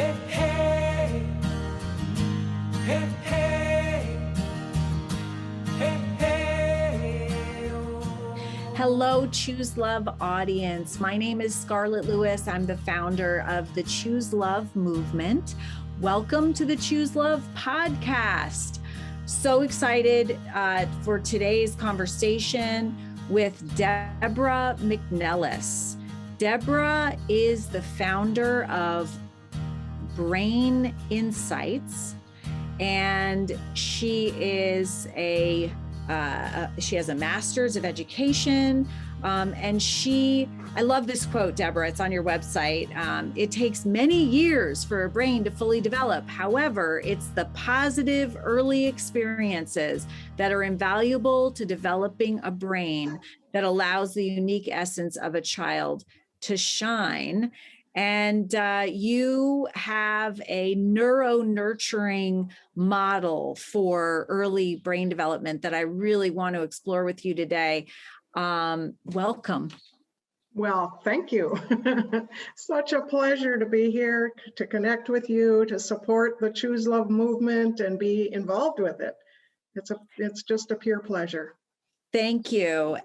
Hey, hey, hey, hey, hey, hey, oh. Hello, ChooSELove audience. My name is Scarlett Lewis. I'm the founder of the ChooSELove movement. Welcome to the ChooSELove podcast. So excited for today's conversation with Deborah McNelis. Deborah is the founder of Brain Insights, and she is she has a master's of education, and I love this quote, Deborah, it's on your website. It takes many years for a brain to fully develop. However, it's the positive early experiences that are invaluable to developing a brain that allows the unique essence of a child to shine. And you have a neuro nurturing model for early brain development that I really want to explore with you today. Welcome. Well, thank you. Such a pleasure to be here, to connect with you, to support the ChooSELove movement and be involved with it. It's just a pure pleasure. Thank you.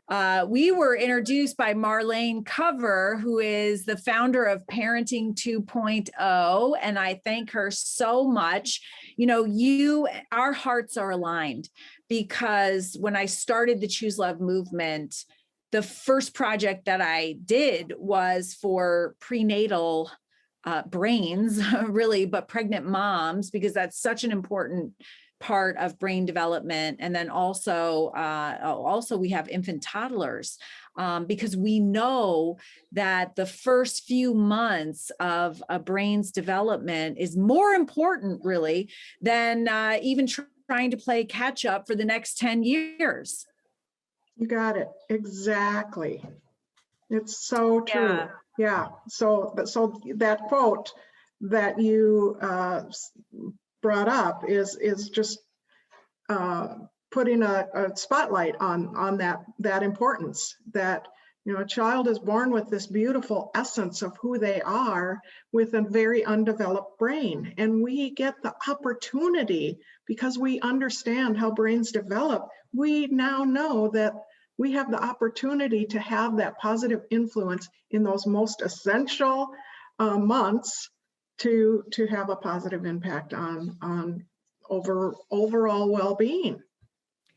We were introduced by Marlene Cover, who is the founder of Parenting 2.0, and I thank her so much. You know, our hearts are aligned, because when I started the ChooSELove movement, the first project that I did was for prenatal brains, really, but pregnant moms, because that's such an important part of brain development. And then also we have infant toddlers, because we know that the first few months of a brain's development is more important, really, than even trying to play catch up for the next 10 years. You got it. Exactly. It's so true. Yeah. So that quote that you brought up is just putting a spotlight on that importance, that, you know, a child is born with this beautiful essence of who they are with a very undeveloped brain. And we get the opportunity, because we understand how brains develop, we now know that we have the opportunity to have that positive influence in those most essential months to have a positive impact on overall well-being.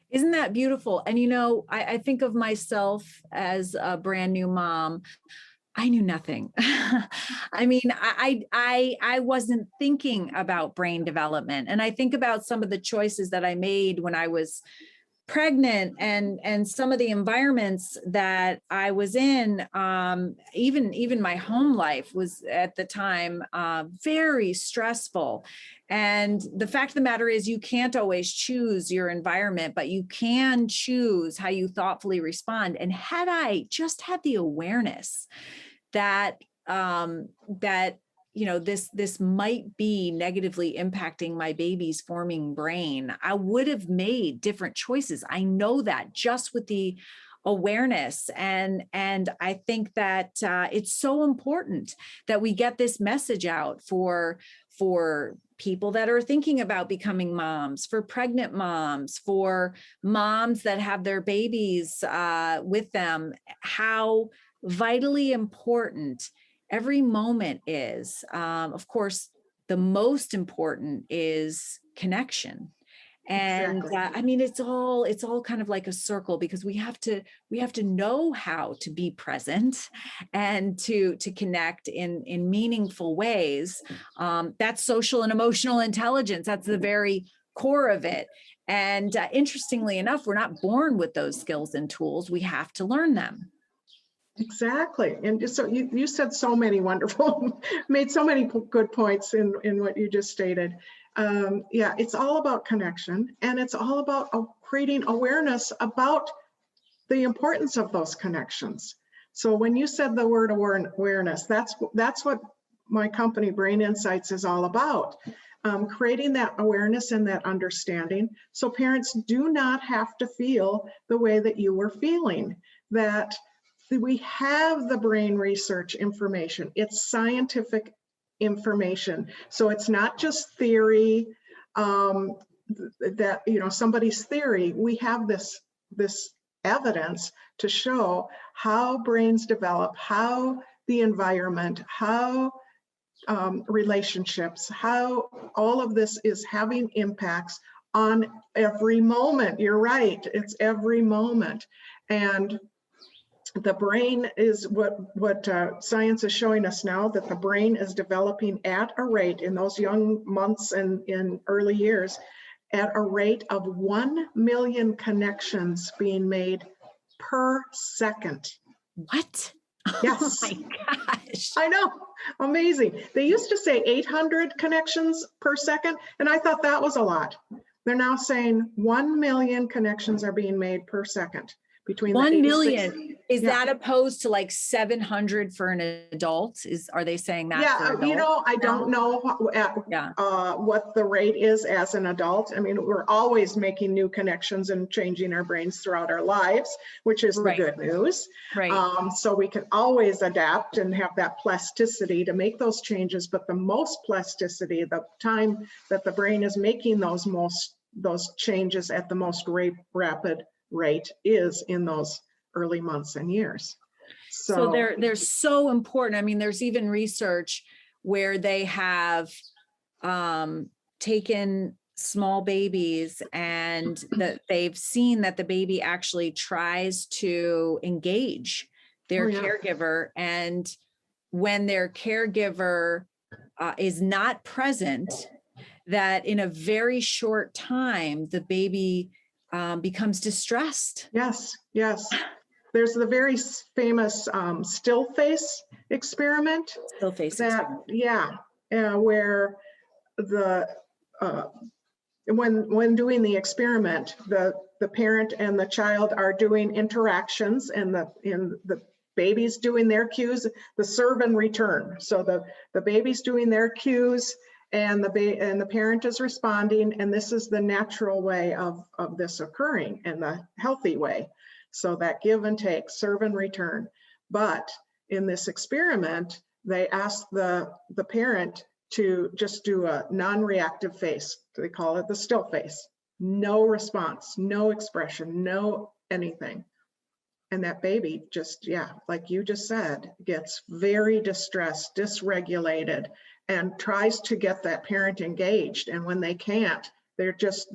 Isn't that beautiful? And, you know, I think of myself as a brand new mom. I knew nothing. I mean, I wasn't thinking about brain development. And I think about some of the choices that I made when I was pregnant, and some of the environments that I was in, even my home life was at the time very stressful. And the fact of the matter is, you can't always choose your environment, but you can choose how you thoughtfully respond. And had I just had the awareness that you know, this might be negatively impacting my baby's forming brain, I would have made different choices. I know that, just with the awareness. And I think that it's so important that we get this message out for people that are thinking about becoming moms, for pregnant moms, for moms that have their babies with them, how vitally important every moment is. Of course, the most important is connection. And Exactly. I mean, it's all kind of like a circle, because we have to know how to be present and to connect in meaningful ways. That's social and emotional intelligence. That's the very core of it. And interestingly enough, we're not born with those skills and tools. We have to learn them. Exactly. And so you said so many wonderful, made so many good points in what you just stated. Yeah, it's all about connection, and it's all about creating awareness about the importance of those connections. So when you said the word awareness, that's what my company Brain Insights is all about. Creating that awareness and that understanding, so parents do not have to feel the way that you were feeling, that we have the brain research information. It's scientific information. So it's not just theory, that, somebody's theory. We have this evidence to show how brains develop, how the environment, how relationships, how all of this is having impacts on every moment. You're right, it's every moment. And the brain is what science is showing us now, that the brain is developing at a rate in those young months and in early years, at a rate of 1 million connections being made per second. What? Yes. Oh my gosh. I know. Amazing. They used to say 800 connections per second, and I thought that was a lot. They're now saying 1 million connections are being made per second between 1 the million. Is Yeah. that opposed to like 700 for an adult? Are they saying that? For adults I don't know what the rate is as an adult. I mean, we're always making new connections and changing our brains throughout our lives, which is the good news. Right. So we can always adapt and have that plasticity to make those changes. But the most plasticity, the time that the brain is making those changes at the most rapid rate, is in those early months and years. So they're so important. I mean, there's even research where they have taken small babies and that they've seen that the baby actually tries to engage their caregiver. And when their caregiver is not present, that in a very short time, the baby becomes distressed. Yes. There's the very famous still face experiment. Still face experiment. Where when doing the experiment, the parent and the child are doing interactions, and the baby's doing their cues, the serve and return. So the baby's doing their cues, and the parent is responding, and this is the natural way of this occurring, and the healthy way. So that give and take, serve and return. But in this experiment, they asked the parent to just do a non-reactive face. They call it the still face. No response, no expression, no anything. And that baby just, like you just said, gets very distressed, dysregulated, and tries to get that parent engaged. And when they can't, they're just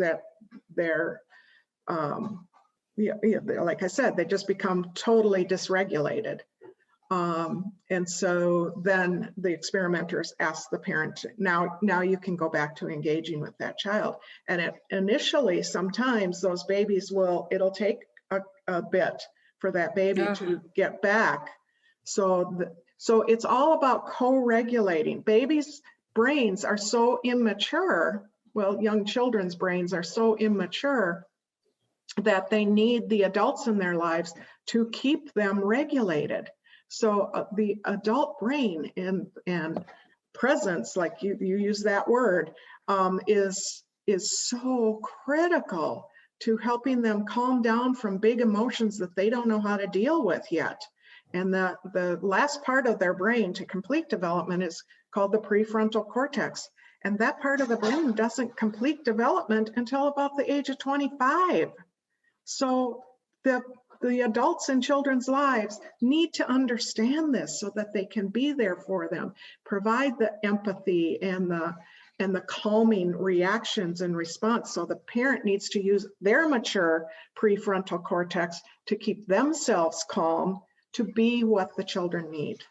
like I said, they just become totally dysregulated. And so then the experimenters asked the parent, now you can go back to engaging with that child. And initially, sometimes those babies it'll take a bit for that baby to get back. So it's all about co-regulating. Babies' brains are so immature. Well, young children's brains are so immature that they need the adults in their lives to keep them regulated. So the adult brain and presence, like you use that word, is so critical to helping them calm down from big emotions that they don't know how to deal with yet. And the last part of their brain to complete development is called the prefrontal cortex. And that part of the brain doesn't complete development until about the age of 25. So the adults in children's lives need to understand this so that they can be there for them, provide the empathy and the calming reactions and response. So the parent needs to use their mature prefrontal cortex to keep themselves calm, to be what the children need.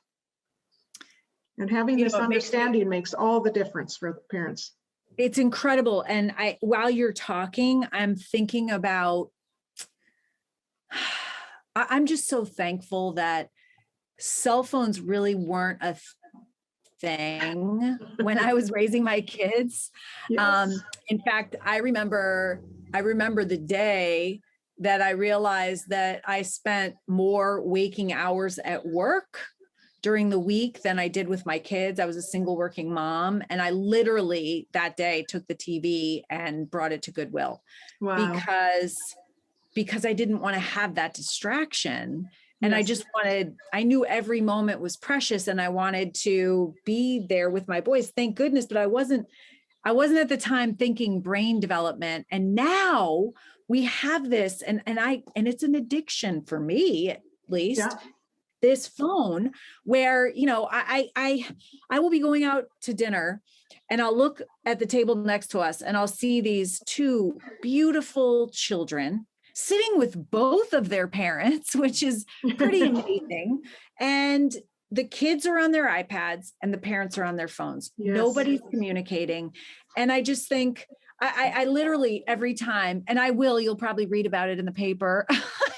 And having this understanding makes all the difference for the parents. It's incredible. And while you're talking, I'm thinking about, I'm just so thankful that cell phones really weren't a thing when I was raising my kids. Yes. In fact, I remember the day that I realized that I spent more waking hours at work during the week than I did with my kids. I was a single working mom, and I literally that day took the TV and brought it to Goodwill. Wow. Because I didn't want to have that distraction, And I Yes. just I knew every moment was precious and I wanted to be there with my boys. Thank goodness. But I wasn't at the time thinking brain development. And now we have this, and it's an addiction for me, at least. Yeah. This phone where, I will be going out to dinner and I'll look at the table next to us and I'll see these two beautiful children sitting with both of their parents, which is pretty amazing. And the kids are on their iPads and the parents are on their phones. Yes. Nobody's communicating. And I just think I literally every time, and you'll probably read about it in the paper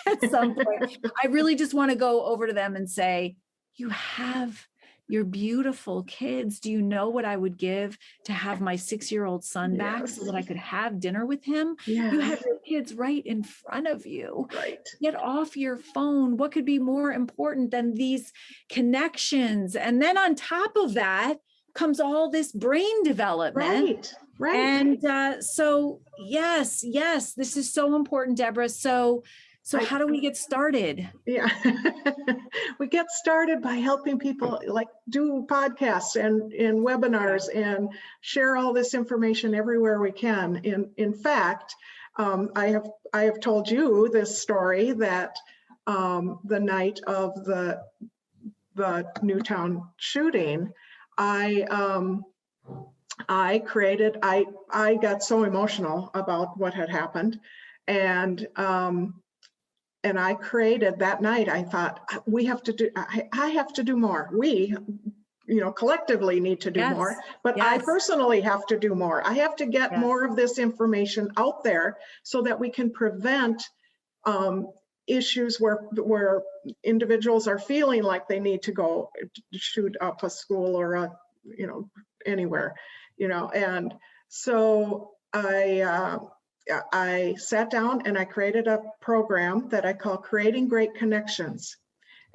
at some point. I really just want to go over to them and say, you have your beautiful kids. Do you know what I would give to have my 6-year-old son back so that I could have dinner with him? Yes. You have your kids right in front of you. Right. Get off your phone. What could be more important than these connections? And then on top of that comes all this brain development. Right. And so, yes, this is so important, Deborah. So how do we get started? Yeah, we get started by helping people do podcasts and webinars and share all this information everywhere we can. In fact, I have told you this story that the night of the Newtown shooting, I got so emotional about what had happened, and I created that night. I thought I have to do more. We, collectively need to do more, but I personally have to do more. I have to get more of this information out there so that we can prevent issues where individuals are feeling like they need to go shoot up a school or anywhere, and so I sat down and I created a program that I call Creating Great Connections.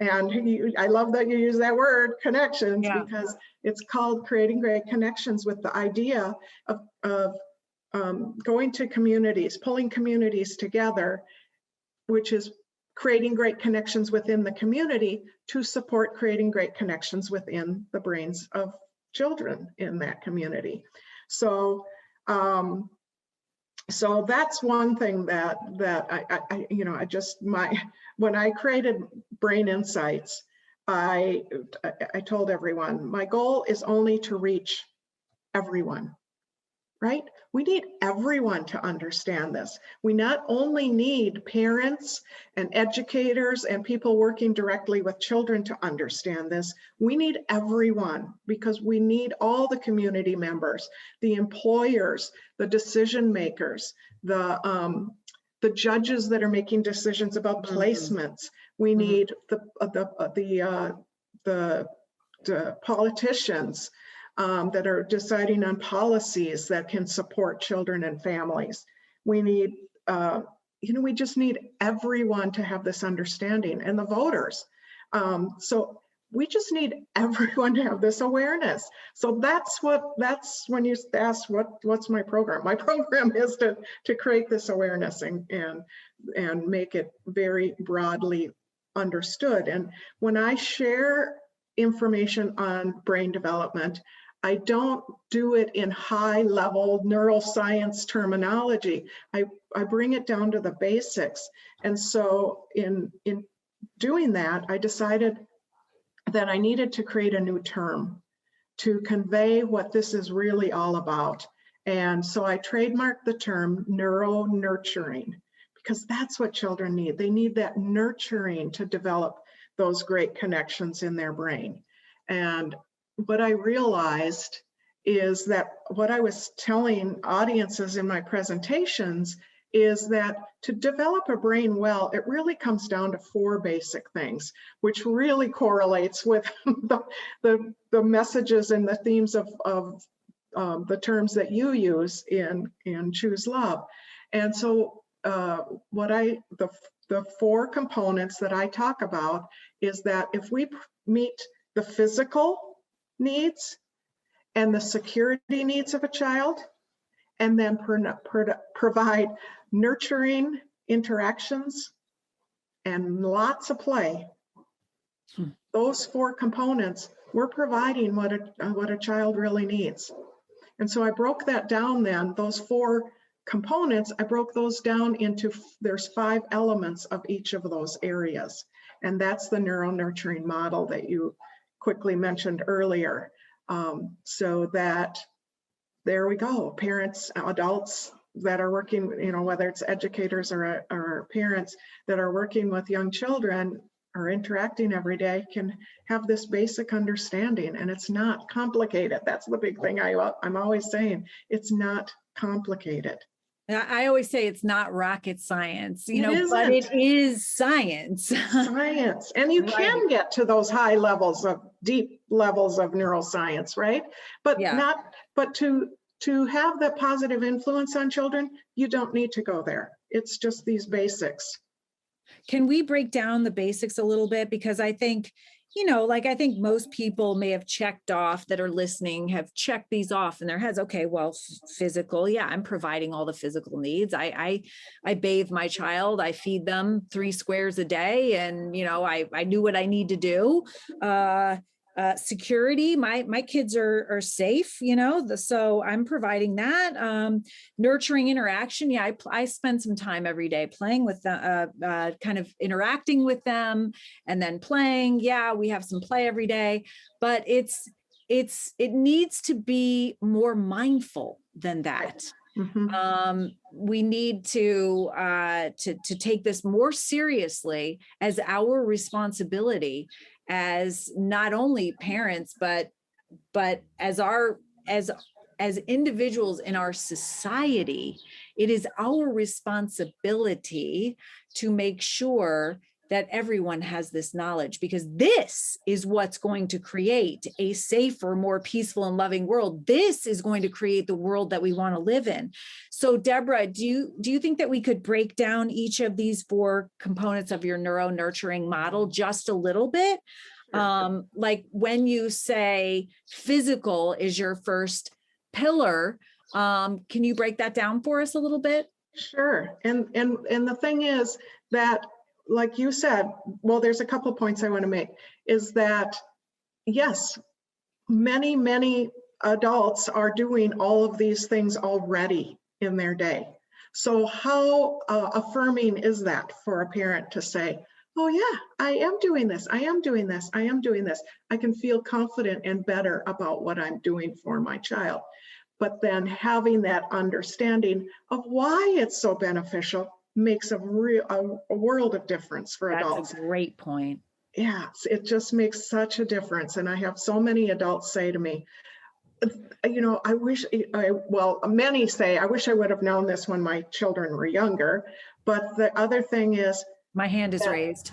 And I love that you use that word, connections, because it's called Creating Great Connections, with the idea of going to communities, pulling communities together, which is creating great connections within the community to support creating great connections within the brains of children in that community. So that's one thing that when I created Brain Insights, I told everyone, my goal is only to reach everyone, right? We need everyone to understand this. We not only need parents and educators and people working directly with children to understand this, we need everyone, because we need all the community members, the employers, the decision makers, the judges that are making decisions about placements. We need the politicians that are deciding on policies that can support children and families. We need, we just need everyone to have this understanding, and the voters. So we just need everyone to have this awareness. So that's when you ask what's my program. My program is to create this awareness and make it very broadly understood. And when I share information on brain development, I don't do it in high-level neuroscience terminology. I bring it down to the basics. And so in doing that, I decided that I needed to create a new term to convey what this is really all about. And so I trademarked the term Neuro Nurturing, because that's what children need. They need that nurturing to develop those great connections in their brain. And what I realized is that what I was telling audiences in my presentations is that to develop a brain well, it really comes down to 4 basic things, which really correlates with the messages and the themes of the terms that you use in ChooSELove. And so the 4 components that I talk about is that if we meet the physical needs and the security needs of a child, and then provide nurturing interactions and lots of play, Those 4 components, we're providing what a child really needs. And so I broke that down then, those 4 components, I broke those down into, there's 5 elements of each of those areas. And that's the neuro nurturing model that you quickly mentioned earlier. So that, there we go, parents, adults that are working, whether it's educators or parents that are working with young children or interacting every day, can have this basic understanding, and it's not complicated. That's the big thing I'm always saying. It's not complicated. I always say it's not rocket science, It but isn't. it is science. Science. And you can get to those high levels of deep levels of neuroscience, right? But to have that positive influence on children, you don't need to go there. It's just these basics. Can we break down the basics a little bit? Because I think, I think most people may have checked off that are listening, have checked these off in their heads. Okay, well, physical. Yeah, I'm providing all the physical needs. I bathe my child. I feed them 3 squares a day. And, I knew what I need to do. Security, my kids are safe, so I'm providing that. Nurturing interaction. Yeah, I spend some time every day playing with them, kind of interacting with them and then playing. Yeah, we have some play every day, but it needs to be more mindful than that. Mm-hmm. We need to take this more seriously as our responsibility as not only parents, but as individuals in our society. It is our responsibility to make sure that everyone has this knowledge, because this is what's going to create a safer, more peaceful and loving world. This is going to create the world that we want to live in. So Deborah, do you think that we could break down each of these 4 components of your neuro nurturing model just a little bit? Like when you say physical is your first pillar, can you break that down for us a little bit? Sure. And the thing is that, like you said, well, there's a couple of points I want to make, is that, yes, many adults are doing all of these things already in their day. So how affirming is that for a parent to say, oh yeah, I am doing this, I am doing this, I am doing this. I can feel confident and better about what I'm doing for my child. But then having that understanding of why it's so beneficial makes a world of difference for adults. That's a great point. Yeah, it just makes such a difference. And I have so many adults say to me, I wish, many say, I wish I would have known this when my children were younger. But the other thing is, my hand is raised.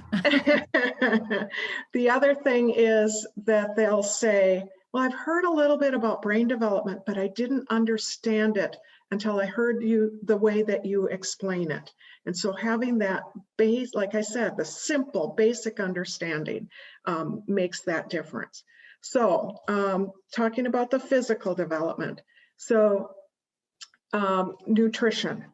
The other thing is that they'll say, well, I've heard a little bit about brain development, but I didn't understand it until I heard the way that you explain it. And so having that base, like I said, the simple, basic understanding makes that difference. So talking about the physical development. So nutrition.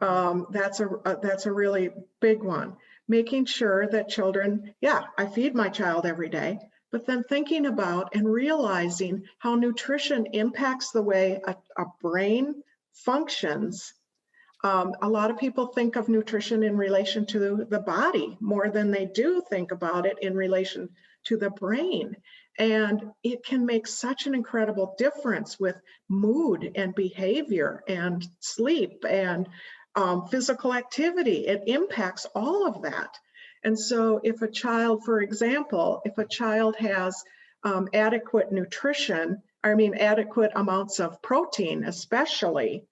That's a really big one. Making sure that children, I feed my child every day, but then thinking about and realizing how nutrition impacts the way a brain functions. A lot of people think of nutrition in relation to the body more than they do think about it in relation to the brain. And it can make such an incredible difference with mood and behavior and sleep and physical activity. It impacts all of that. And so if a child, for example, if a child has adequate nutrition, adequate amounts of protein, especially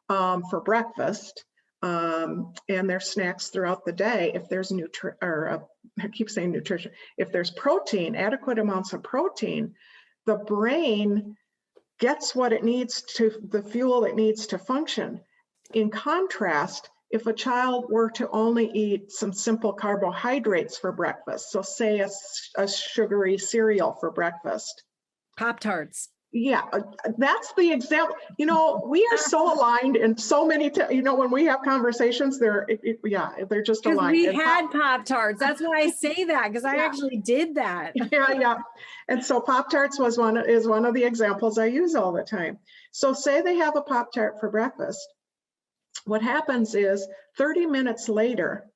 for breakfast and their snacks throughout the day, if there's nutrition, if there's protein, adequate amounts of protein, the brain gets what it needs the fuel it needs to function. In contrast, if a child were to only eat some simple carbohydrates for breakfast, so say a sugary cereal for breakfast. Pop-Tarts. Yeah, that's the example. You know, we are so aligned in so many, you know, when we have conversations, they're just Because aligned. we And had Pop-Tarts. That's why I say that, because I actually did that. yeah. And so Pop-Tarts is one of the examples I use all the time. So say they have a Pop-Tart for breakfast. What happens is 30 minutes later,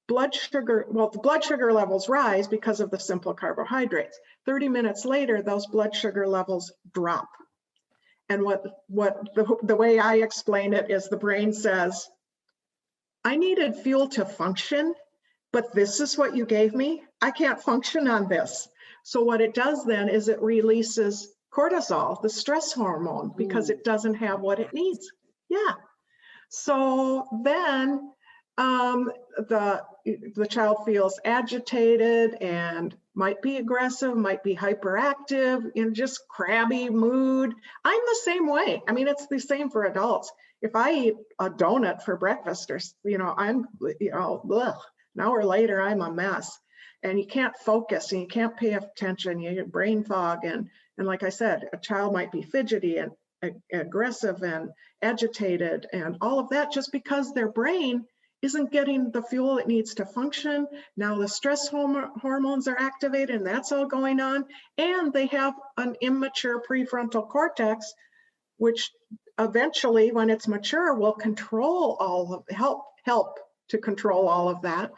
the blood sugar levels rise because of the simple carbohydrates. 30 minutes later, those blood sugar levels drop. And the way I explain it is the brain says, I needed fuel to function, but this is what you gave me. I can't function on this. So what it does then is it releases cortisol, the stress hormone, because it doesn't have what it needs. Yeah. So then the child feels agitated and might be aggressive, might be hyperactive, in just crabby mood. I'm the same way. I mean, it's the same for adults. If I eat a donut for breakfast, or I'm ugh, an hour later, I'm a mess, and you can't focus and you can't pay attention. You get brain fog, and like I said, a child might be fidgety and aggressive and agitated and all of that just because their brain isn't getting the fuel it needs to function. Now the stress hormones are activated and that's all going on. And they have an immature prefrontal cortex, which eventually when it's mature will control help to control all of that.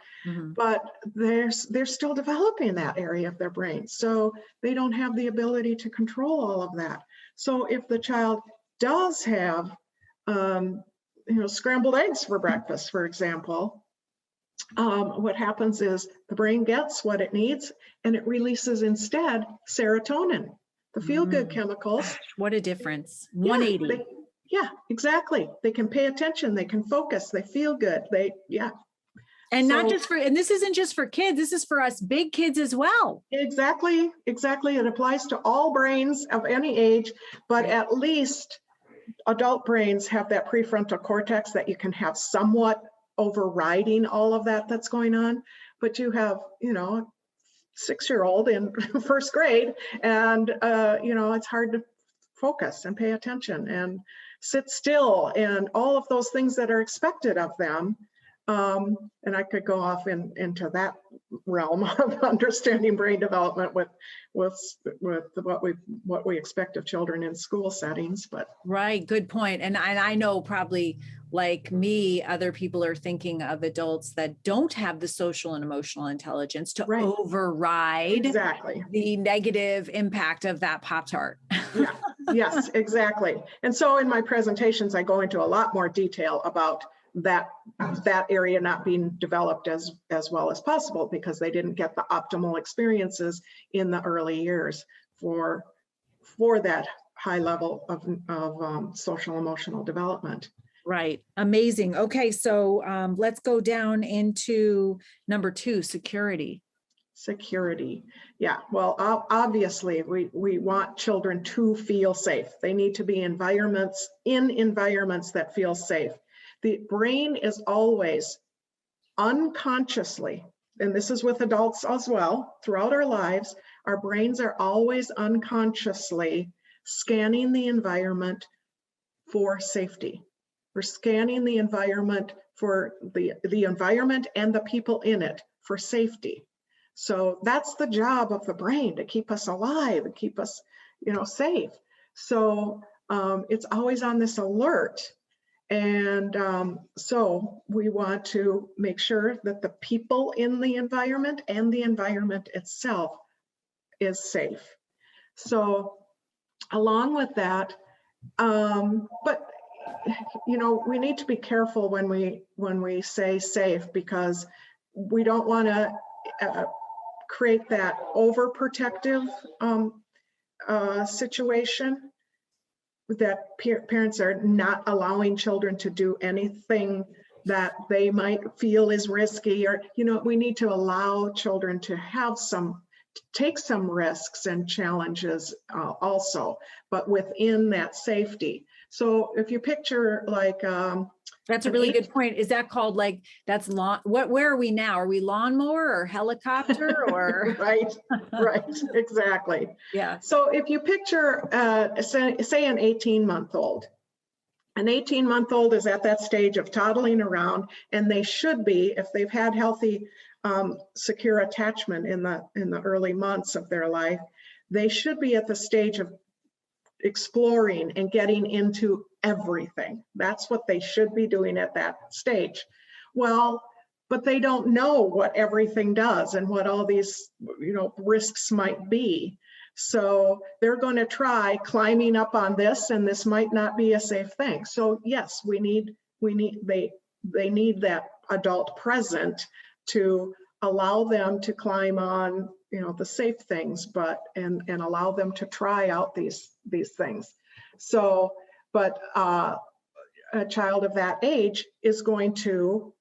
But they're still developing that area of their brain. So they don't have the ability to control all of that. So if the child does have scrambled eggs for breakfast, for example, what happens is the brain gets what it needs and it releases instead serotonin, the feel-good chemicals. What a difference. 180. Yeah, exactly. They can pay attention, they can focus, they feel good. And not just and this isn't just for kids, this is for us big kids as well. Exactly. It applies to all brains of any age, but at least adult brains have that prefrontal cortex that you can have somewhat overriding all of that that's going on. But you have, a 6-year-old in first grade, and it's hard to focus and pay attention and sit still and all of those things that are expected of them. And I could go off into that realm of understanding brain development with what we expect of children in school settings. But right, good point. And I know probably like me, other people are thinking of adults that don't have the social and emotional intelligence to override the negative impact of that Pop-Tart. Yeah. Yes, exactly. And so in my presentations, I go into a lot more detail about that area not being developed as well as possible because they didn't get the optimal experiences in the early years for that high level of social emotional development. Right. Amazing. Okay. So let's go down into number 2, security. Security. Yeah. Well, obviously we want children to feel safe. They need to be in environments that feel safe. The brain is always unconsciously, and this is with adults as well, throughout our lives, our brains are always unconsciously scanning the environment for safety. We're scanning the environment for the environment and the people in it for safety. So that's the job of the brain, to keep us alive and keep us, safe. So it's always on this alert. And so we want to make sure that the people in the environment and the environment itself is safe. So along with that, but we need to be careful when we say safe, because we don't want to create that overprotective situation that parents are not allowing children to do anything that they might feel is risky, or we need to allow children to take some risks and challenges also, but within that safety. So if you picture like That's a An really eight- good point. Is that called like, that's lawn, where are we now? Are we lawnmower or helicopter or? Right, right, exactly. Yeah. So if you picture, say an 18-month-old, an 18-month-old is at that stage of toddling around, and they should be, if they've had healthy, secure attachment in the early months of their life, they should be at the stage of exploring and getting into everything. That's what they should be doing at that stage. Well, but they don't know what everything does and what all these, risks might be. So they're going to try climbing up on this, and this might not be a safe thing. So yes, they need that adult present to allow them to climb on, the safe things, but and allow them to try out these things. So, but a child of that age is going to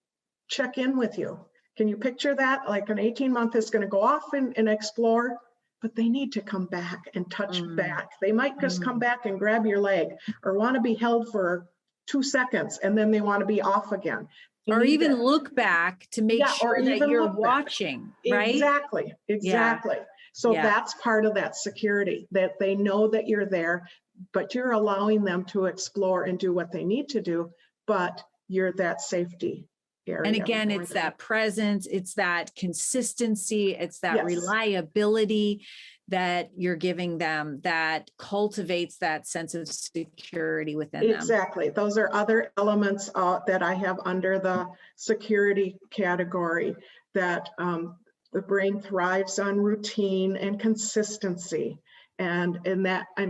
check in with you. Can you picture that? Like an 18-month is going to go off and explore, but they need to come back and touch back. They might just come back and grab your leg or want to be held for 2 seconds, and then they want to be off again. Or even look back to make sure that you're watching, right? Exactly. Yeah. So that's part of that security, that they know that you're there, but you're allowing them to explore and do what they need to do, but you're that safety area. And again, it's that presence, it's that consistency, it's that reliability that you're giving them that cultivates that sense of security within them. Exactly. Those are other elements that I have under the security category, that the brain thrives on routine and consistency. And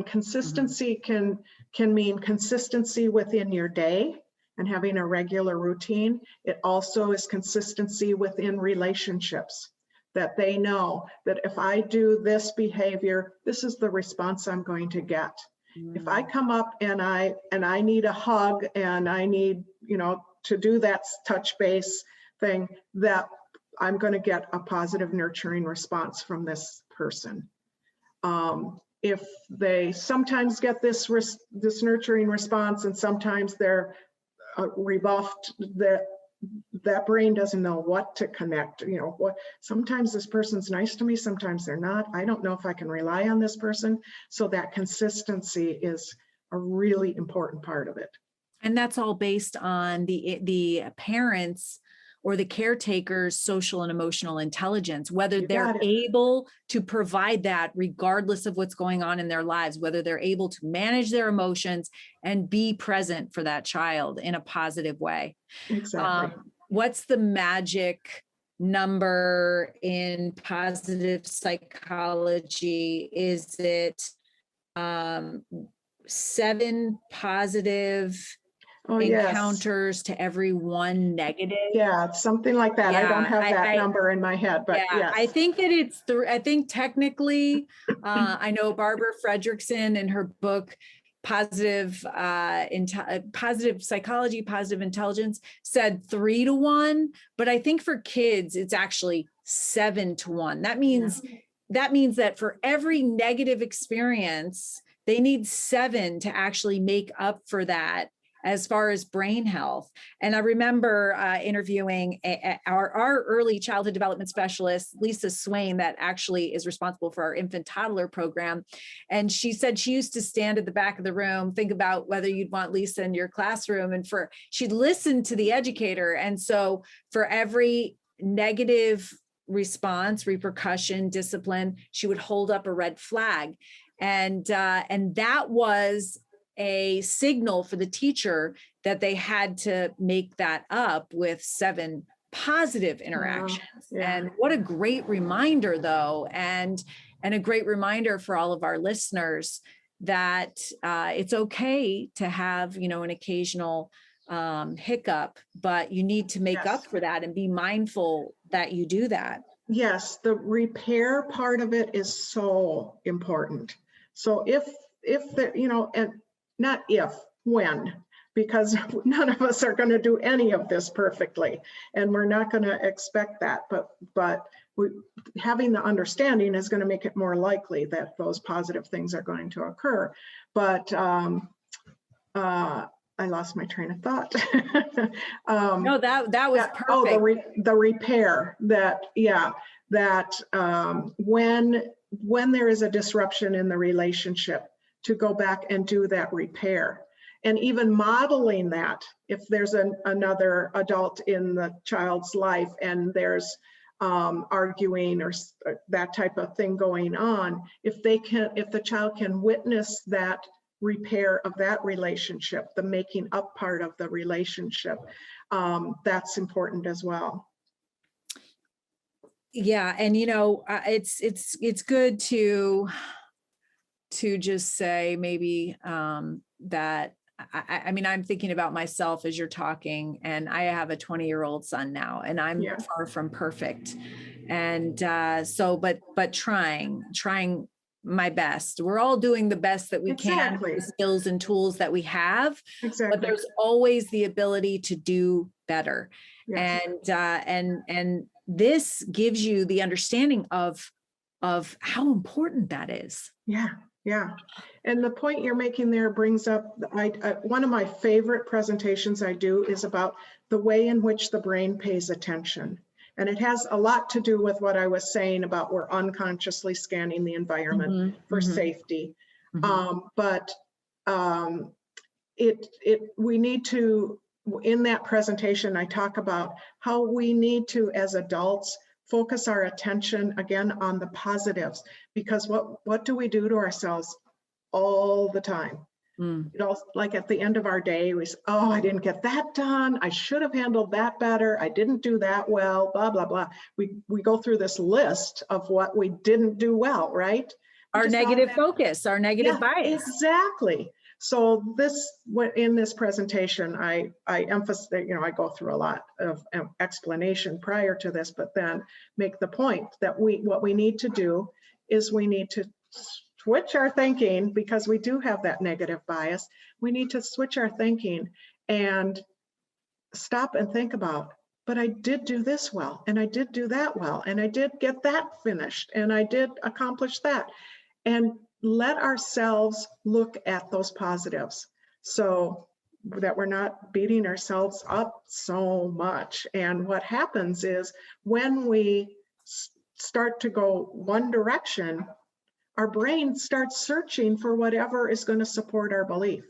consistency can mean consistency within your day and having a regular routine. It also is consistency within relationships, that they know that if I do this behavior, this is the response I'm going to get. If I come up and I need a hug and I need, to do that touch base thing, that I'm going to get a positive nurturing response from this person. If they sometimes get this nurturing response and sometimes they're rebuffed, that brain doesn't know what to connect. Sometimes this person's nice to me, sometimes they're not. I don't know if I can rely on this person. So that consistency is a really important part of it. And that's all based on the parents or the caretaker's social and emotional intelligence, whether they're able to provide that regardless of what's going on in their lives, whether they're able to manage their emotions and be present for that child in a positive way. Exactly. What's the magic number in positive psychology? Is it 7 positive encounters to every 1 negative? Yeah, something like that. I don't have that number in my head, but yes. I think that it's I think technically, I know Barbara Fredrickson in her book, Positive Psychology, Positive Intelligence, said 3 to 1, but I think for kids, it's actually 7 to 1. That means that for every negative experience, they need 7 to actually make up for that as far as brain health. And I remember interviewing our early childhood development specialist, Lisa Swain, that actually is responsible for our infant toddler program. And she said she used to stand at the back of the room, think about whether you'd want Lisa in your classroom, and she'd listen to the educator. And so for every negative response, repercussion, discipline, she would hold up a red flag. And that was a signal for the teacher that they had to make that up with 7 positive interactions. And what a great reminder, though, and a great reminder for all of our listeners that it's okay to have, an occasional hiccup, but you need to make up for that and be mindful that you do that. Yes, the repair part of it is so important. So if there, and not if, when, because none of us are going to do any of this perfectly, and we're not going to expect that. But having the understanding is going to make it more likely that those positive things are going to occur. But I lost my train of thought. No, that was perfect. Oh, the repair that, when there is a disruption in the relationship, to go back and do that repair. And even modeling that, if there's another adult in the child's life and there's arguing or that type of thing going on, if the child can witness that repair of that relationship, the making up part of the relationship, that's important as well. Yeah, and it's good to just say maybe that I mean, I'm thinking about myself as you're talking, and I have a 20-year-old son now, and I'm far from perfect. And but trying my best. We're all doing the best that we can with the skills and tools that we have. But there's always the ability to do better. And this gives you the understanding of how important that is. Yeah. And the point you're making there brings up, one of my favorite presentations I do is about the way in which the brain pays attention. And it has a lot to do with what I was saying about we're unconsciously scanning the environment for safety. But we need to, in that presentation, I talk about how we need to, as adults, focus our attention again on the positives, because what do we do to ourselves all the time? Like at the end of our day, we say, oh, I didn't get that done. I should have handled that better. I didn't do that well, blah, blah, blah. We go through this list of what we didn't do well, right? Our negative focus, our negative bias. Exactly. So in this presentation, I emphasize, I go through a lot of explanation prior to this, but then make the point that what we need to do is we need to switch our thinking, because we do have that negative bias. We need to switch our thinking and stop and think about, but I did do this well, and I did do that well, and I did get that finished, and I did accomplish that. And let ourselves look at those positives so that we're not beating ourselves up so much. And what happens is when we start to go one direction, our brain starts searching for whatever is going to support our belief.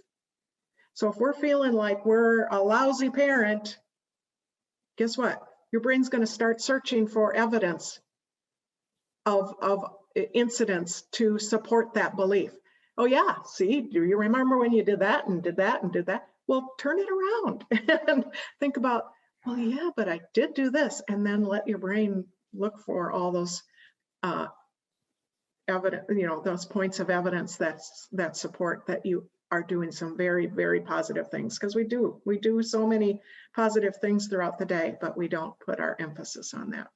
So if we're feeling like we're a lousy parent, guess what? Your brain's going to start searching for evidence of incidents to support that belief. Oh yeah, see, do you remember when you did that and did that and did that? Well, turn it around and think about, well, yeah, but I did do this, and then let your brain look for all those evidence, those points of evidence that support that you are doing some very, very positive things, because we do so many positive things throughout the day, but we don't put our emphasis on that.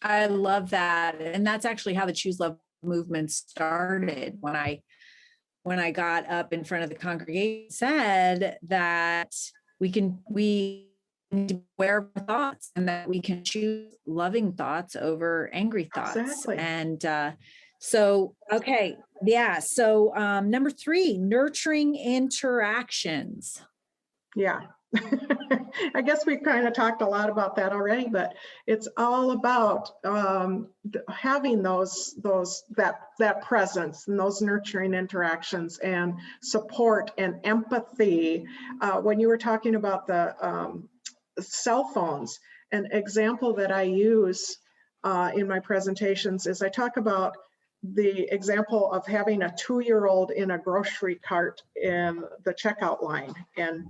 I love that. And that's actually how the ChooSELove movement started. When I got up in front of the congregation, said that we need to wear our thoughts, and that we can choose loving thoughts over angry thoughts. Exactly. And okay. Yeah. So number 3, nurturing interactions. Yeah. I guess we kind of talked a lot about that already, but it's all about having that presence and those nurturing interactions and support and empathy. When you were talking about the cell phones, an example that I use in my presentations is I talk about the example of having a 2-year-old in a grocery cart in the checkout line, and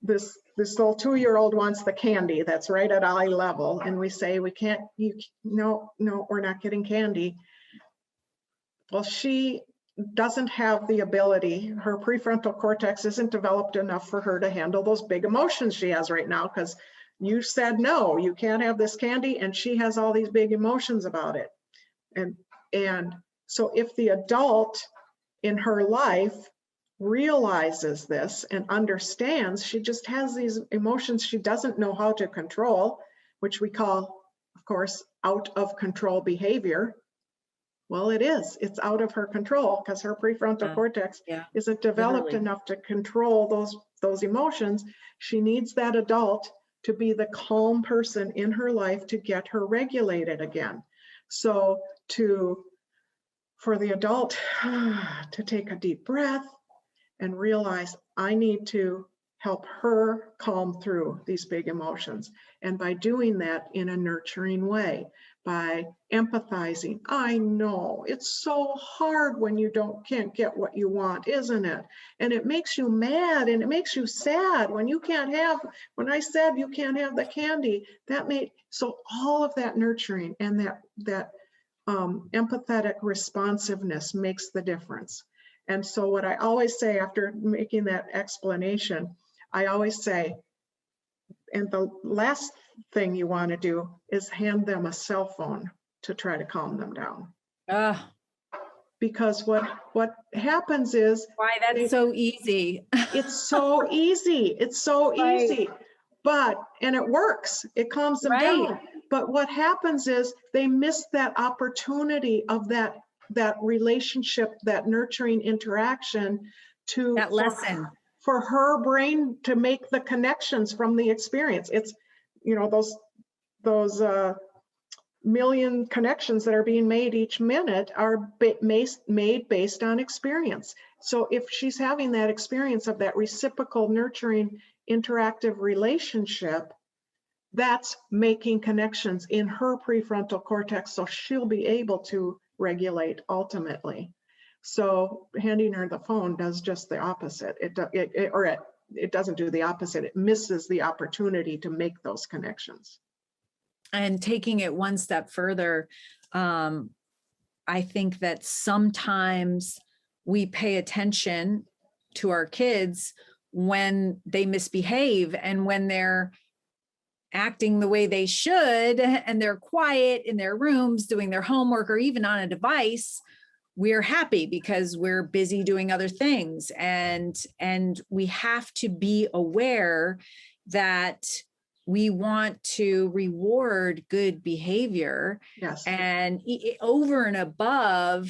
this little 2-year-old wants the candy that's right at eye level, and we say, no, we're not getting candy. Well, she doesn't have the ability, her prefrontal cortex isn't developed enough for her to handle those big emotions she has right now, because you said no, you can't have this candy, and she has all these big emotions about it. And so if the adult in her life realizes this and understands, she just has these emotions she doesn't know how to control, which we call, of course, out of control behavior. Well, it is. It's out of her control because her prefrontal cortex isn't developed enough to control those emotions. She needs that adult to be the calm person in her life to get her regulated again. So for the adult to take a deep breath and realize, I need to help her calm through these big emotions. And by doing that in a nurturing way, by empathizing, I know it's so hard when you can't get what you want, isn't it? And it makes you mad and it makes you sad when you can't have, when I said you can't have the candy, so all of that nurturing and that empathetic responsiveness makes the difference. And so what I always say after making that explanation, I always say, and the last thing you want to do is hand them a cell phone to try to calm them down. Because what happens is, why that's so easy. It's so easy. It's so easy. And it works. It calms them down. But what happens is they miss that opportunity of that relationship, that nurturing interaction that lesson for her brain to make the connections from the experience. It's, those million connections that are being made each minute are made based on experience. So if she's having that experience of that reciprocal, nurturing, interactive relationship, that's making connections in her prefrontal cortex, so she'll be able to regulate ultimately. So handing her the phone does just the opposite. It doesn't do the opposite. It misses the opportunity to make those connections. And taking it one step further, I think that sometimes we pay attention to our kids when they misbehave and when they're acting the way they should and they're quiet in their rooms doing their homework or even on a device. We're happy because we're busy doing other things. And we have to be aware that we want to reward good behavior. Yes. And over and above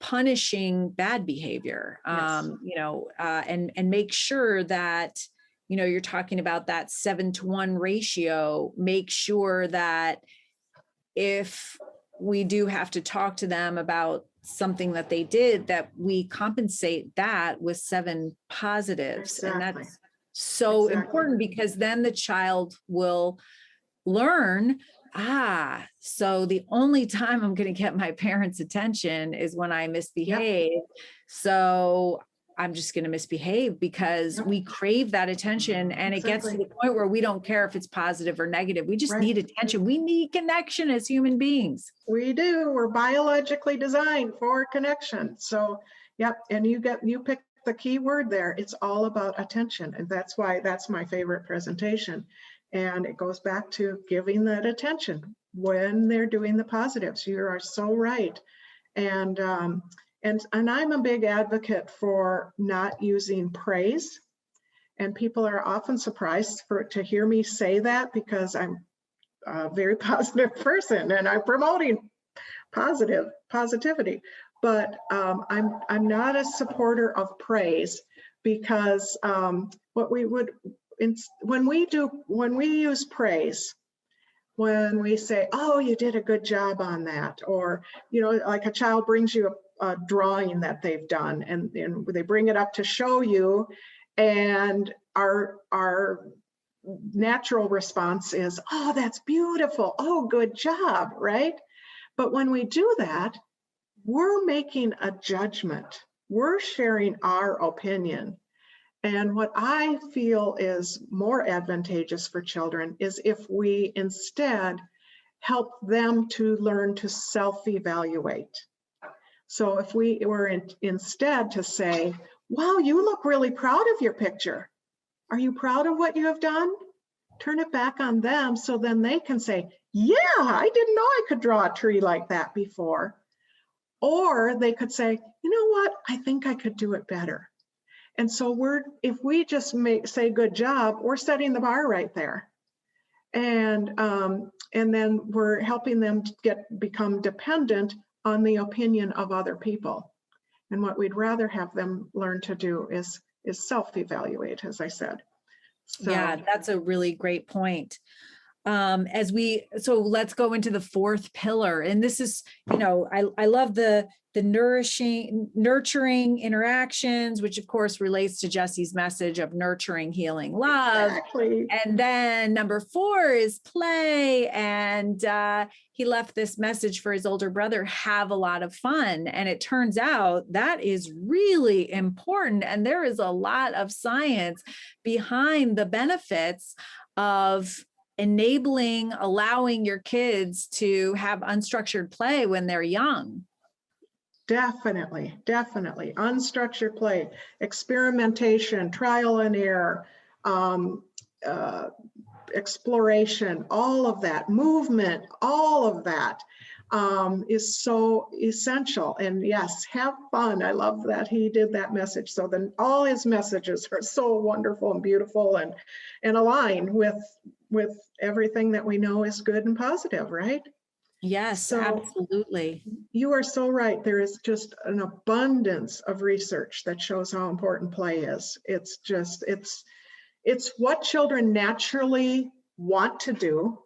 punishing bad behavior, Yes. And make sure that, you're talking about that 7-to-1 ratio, make sure that if we do have to talk to them about something that they did, that we compensate that with 7 positives. Exactly. And that's so important, because then the child will learn, so the only time I'm going to get my parents' attention is when I misbehave. Yep. So I'm just going to misbehave, because we crave that attention, and it gets to the point where we don't care if it's positive or negative. We just need attention. We need connection as human beings. We do. We're biologically designed for connection. So, yep. And you picked the key word there. It's all about attention. And that's why that's my favorite presentation. And it goes back to giving that attention when they're doing the positives. You are so right. And I'm a big advocate for not using praise. And people are often surprised to hear me say that, because I'm a very positive person and I'm promoting positivity. But I'm not a supporter of praise, because when we use praise, when we say, oh, you did a good job on that, or, like a child brings you a drawing that they've done and they bring it up to show you, and our natural response is, oh, that's beautiful. Oh, good job, right? But when we do that, we're making a judgment. We're sharing our opinion. And what I feel is more advantageous for children is if we instead help them to learn to self-evaluate. So if we were instead to say, wow, you look really proud of your picture. Are you proud of what you have done? Turn it back on them, so then they can say, yeah, I didn't know I could draw a tree like that before. Or they could say, you know what, I think I could do it better. And so if we just say good job, we're setting the bar right there. And then we're helping them to become dependent on the opinion of other people. And what we'd rather have them learn to do is self-evaluate, as I said. So, yeah, that's a really great point. So let's go into the fourth pillar. And this is, I love the nurturing interactions, which of course relates to Jesse's message of nurturing, healing, love. Exactly. And then number 4 is play. And he left this message for his older brother, have a lot of fun. And it turns out that is really important. And there is a lot of science behind the benefits of allowing your kids to have unstructured play when they're young. Definitely. Unstructured play, experimentation, trial and error, exploration, all of that, movement, all of that is so essential. And yes, have fun. I love that he did that message. So then all his messages are so wonderful and beautiful and align with everything that we know is good and positive, right? Yes, so absolutely. You are so right. There is just an abundance of research that shows how important play is. It's what children naturally want to do,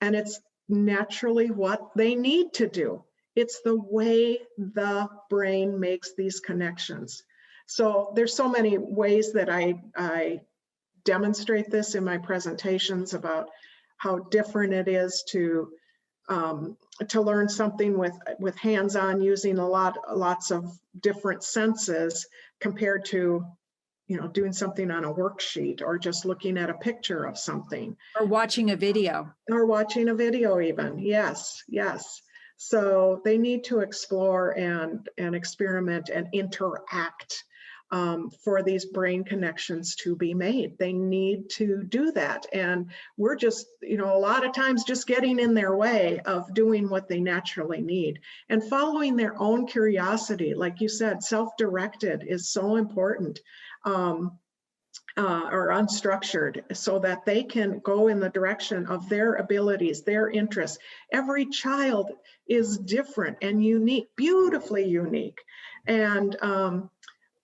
and it's naturally what they need to do. It's the way the brain makes these connections. So there's so many ways that I demonstrate this in my presentations about how different it is to learn something with hands-on, using lots of different senses compared to doing something on a worksheet or just looking at a picture of something. Or watching a video. Or watching a video even, yes. So they need to explore and experiment and interact for these brain connections to be made. They need to do that. And we're just, a lot of times just getting in their way of doing what they naturally need and following their own curiosity. Like you said, self-directed is so important. Or unstructured, so that they can go in the direction of their abilities, their interests. Every child is different and unique, beautifully unique, and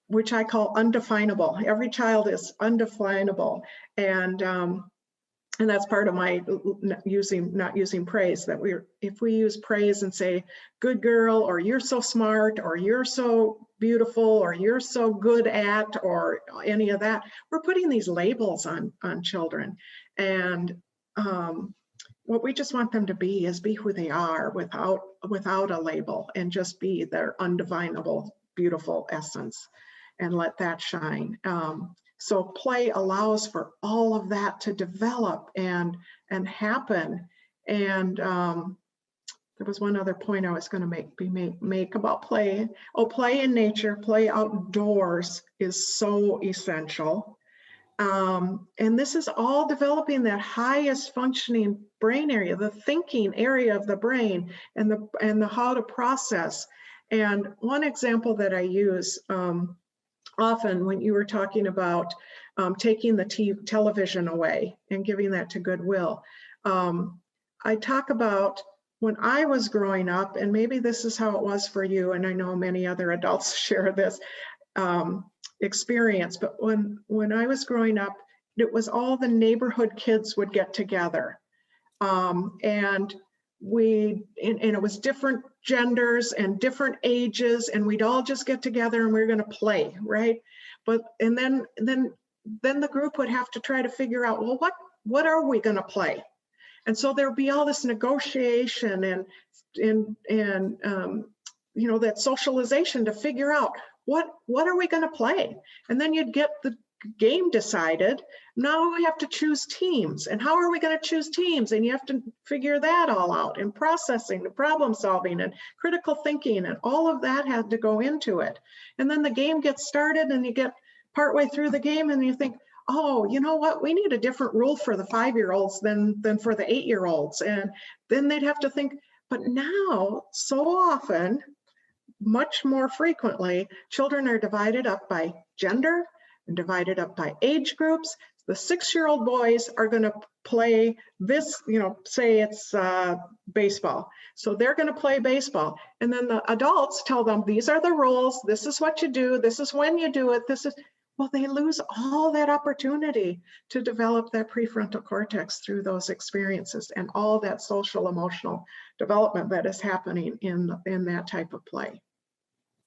which I call undefinable. Every child is undefinable, and that's part of my not using praise. That if we use praise and say, "Good girl," or "You're so smart," or "You're so beautiful," or "You're so good at," or any of that, we're putting these labels on children. And what we just want them to be is be who they are without a label, and just be their undefinable, beautiful essence, and let that shine. So play allows for all of that to develop and happen. And there was one other point I was going to make about play. Play in nature, play outdoors is so essential. And this is all developing that highest functioning brain area, the thinking area of the brain, and the how to process. And one example that I use often when you were talking about taking the television away and giving that to Goodwill, I talk about when I was growing up, and maybe this is how it was for you, and I know many other adults share this experience, but when I was growing up, it was all the neighborhood kids would get together. And it was different genders and different ages, and we'd all just get together and we were going to play, right? And then the group would have to try to figure out, well, what are we going to play? And so there'd be all this negotiation and that socialization to figure out what are we going to play? And then you'd get the game decided. Now we have to choose teams, and how are we going to choose teams? And you have to figure that all out, and processing, the problem solving, and critical thinking, and all of that had to go into it. And then the game gets started, and you get partway through the game, and you think, oh, you know what? We need a different rule for the 5-year-olds than for the 8-year-olds. And then they'd have to think. But now, so often, much more frequently, children are divided up by gender and divided up by age groups. The 6-year-old boys are going to play this, say it's baseball. So they're going to play baseball. And then the adults tell them, these are the rules. This is what you do. This is when you do it. Well, they lose all that opportunity to develop that prefrontal cortex through those experiences and all that social emotional development that is happening in that type of play.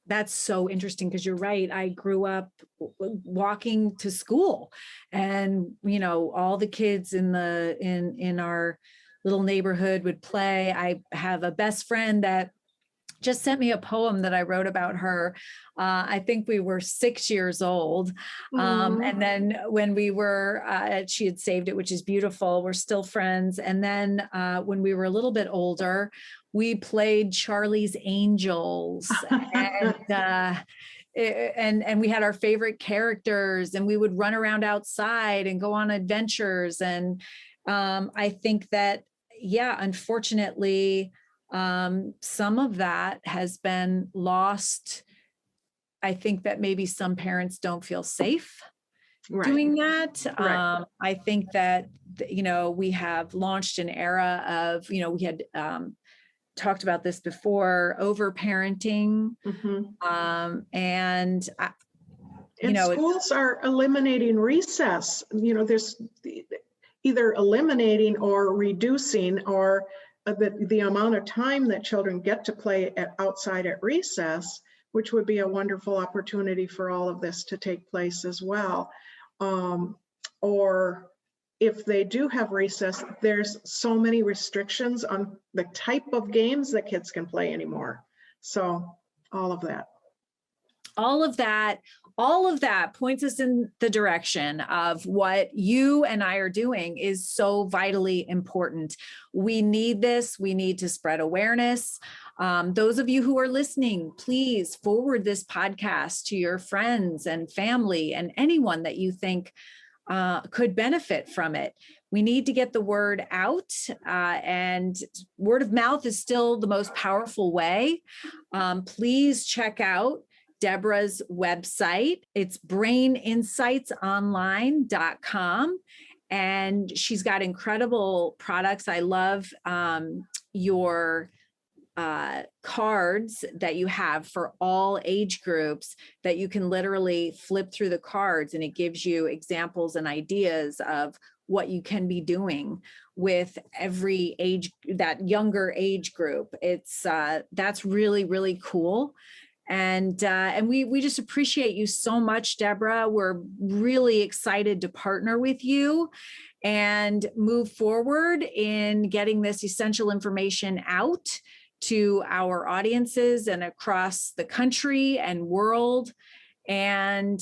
That's so interesting, because you're right. I grew up walking to school, and all the kids in our little neighborhood would play. I have a best friend that just sent me a poem that I wrote about her. I think we were 6 years old. And then when we were, she had saved it, which is beautiful. We're still friends. And then when we were a little bit older, we played Charlie's Angels, and we had our favorite characters, and we would run around outside and go on adventures. And I think that, unfortunately, some of that has been lost. I think that maybe some parents don't feel safe doing that. Right. I think that, we have launched an era of, we had talked about this before, over-parenting. And schools are eliminating recess. There's either eliminating or reducing or the amount of time that children get to play outside at recess, which would be a wonderful opportunity for all of this to take place as well. Or if they do have recess, there's so many restrictions on the type of games that kids can play anymore. So all of that points us in the direction of what you and I are doing is so vitally important. We need this. We need to spread awareness. Those of you who are listening, please forward this podcast to your friends and family and anyone that you think could benefit from it. We need to get the word out, and word of mouth is still the most powerful way. Please check out Deborah's website. It's braininsightsonline.com. And she's got incredible products. I love your cards that you have for all age groups, that you can literally flip through the cards, and it gives you examples and ideas of what you can be doing with every age, that younger age group. It's that's really, really cool. And we just appreciate you so much, Deborah. We're really excited to partner with you and move forward in getting this essential information out to our audiences and across the country and world, and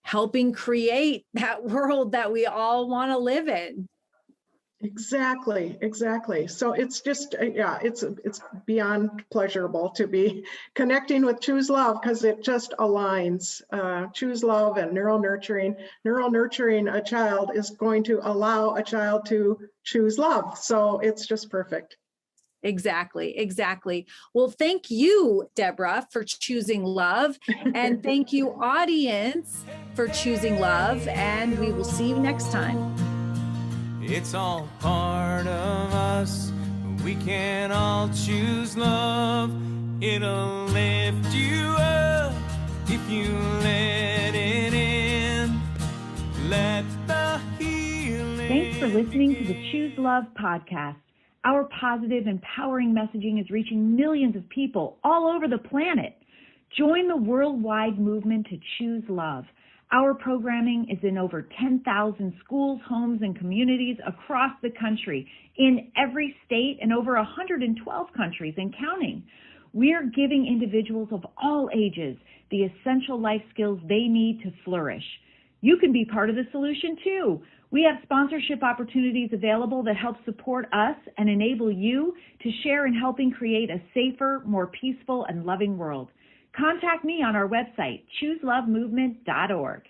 helping create that world that we all want to live in. Exactly. So it's just, it's beyond pleasurable to be connecting with ChooSELove, because it just aligns. ChooSELove and Neuro Nurturing. Neuro Nurturing a child is going to allow a child to choose love. So it's just perfect. Exactly. Well, thank you, Deborah, for choosing love. And thank you, audience, for choosing love. And we will see you next time. It's all part of us. We can all choose love. It'll lift you up if you let it in. Let the healing. Thanks for listening to the ChooSELove podcast. Our positive, empowering messaging is reaching millions of people all over the planet. Join the worldwide movement to choose love. Our programming is in over 10,000 schools, homes, and communities across the country, in every state and over 112 countries and counting. We're giving individuals of all ages the essential life skills they need to flourish. You can be part of the solution too. We have sponsorship opportunities available that help support us and enable you to share in helping create a safer, more peaceful, and loving world. Contact me on our website, ChooSELoveMovement.org.